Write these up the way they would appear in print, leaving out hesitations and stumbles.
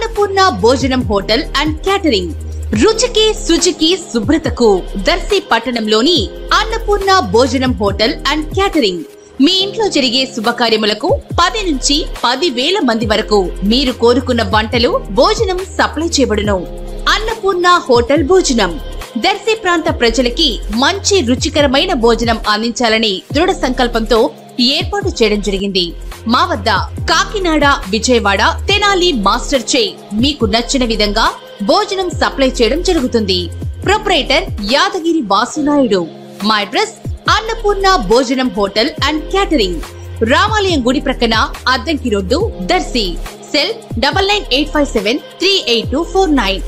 అన్నపూర్ణ భోజనం hotel and catering. రుచికి శుచికి శుభ్రతకు దర్శి పట్టణంలోని అన్నపూర్ణ భోజనం హోటల్ అండ్ క్యాటరింగ్. మీ ఇంట్లో జరిగే శుభకార్యములకు 10 నుంచి 10,000 మంది వరకు మీరు కోరుకున్న వంటలు, భోజనం సప్లై చేయబడును. అన్నపూర్ణ హోటల్ భోజనం దర్శి ప్రాంత ప్రజలకి మంచి రుచికరమైన భోజనం అందించాలని దృఢ సంకల్పంతో ఏర్పాటు చేయడం జరిగింది. మా వద్ద కాకినాడ, విజయవాడ, తెనాలి మాస్టర్ చే మీకు నచ్చిన విధంగా భోజనం సప్లై చేయడం జరుగుతుంది. ప్రొపరేటర్ యాదగిరి వాసునాయుడు. మా అడ్రస్ అన్నపూర్ణ భోజనం హోటల్ అండ్ క్యాటరింగ్, రామాలయం గుడి ప్రక్కన, అద్దంకి రోడ్డు, దర్శి. సెల్ 9985738249.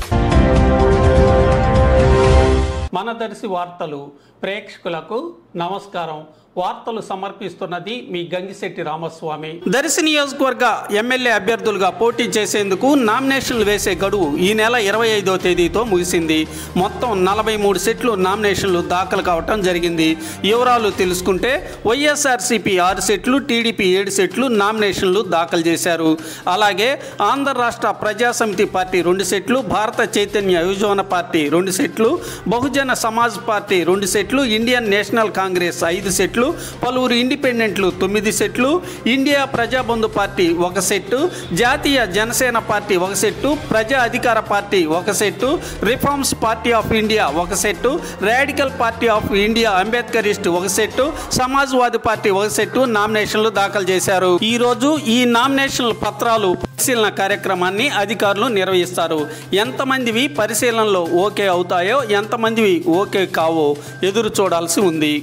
మన దర్శి వార్తలు ప్రేక్షకులకు నమస్కారం. వార్తలు సమర్పిస్తున్నది మీ గంగిశెట్టి రామస్వామి. దర్శి నియోజకవర్గ ఎమ్మెల్యే అభ్యర్థులుగా పోటీ చేసేందుకు నామినేషన్లు వేసే గడువు ఈ నెల 25వ తేదీతో ముగిసింది. మొత్తం 43 సెట్లు నామినేషన్లు దాఖలు కావటం జరిగింది. వివరాలు తెలుసుకుంటే వైఎస్ఆర్సీపీ 6 సెట్లు, టీడీపీ 7 సెట్లు నామినేషన్లు దాఖలు చేశారు. అలాగే ఆంధ్ర రాష్ట్ర ప్రజాసమితి పార్టీ 2 సెట్లు, భారత చైతన్య యువజన పార్టీ 2 సెట్లు, బహుజన సమాజ్ పార్టీ 2 సెట్లు, ఇండియన్ నేషనల్ కాంగ్రెస్ 5 సెట్లు, పలువురు ఇండిపెండెంట్లు 9 సెట్లు, ఇండియా ప్రజాబంధు పార్టీ 1 సెట్టు, జాతీయ జనసేన పార్టీ 1 సెట్టు, ప్రజా అధికార party 1 set, reforms party of India 1 set, radical party of India Ambedkarist 1 set, Samajwadi party 1 set నామినేషన్లు దాఖలు చేశారు. ఈ రోజు ఈ నామినేషన్ల పత్రాలు పరిశీలన కార్యక్రమాన్ని అధికారులు నిర్వహిస్తారు. ఎంతమందివి పరిశీలనలో ఓకే అవుతాయో, ఎంతమందివి ఓకే కావో ఎదురు చూడాల్సి ఉంది.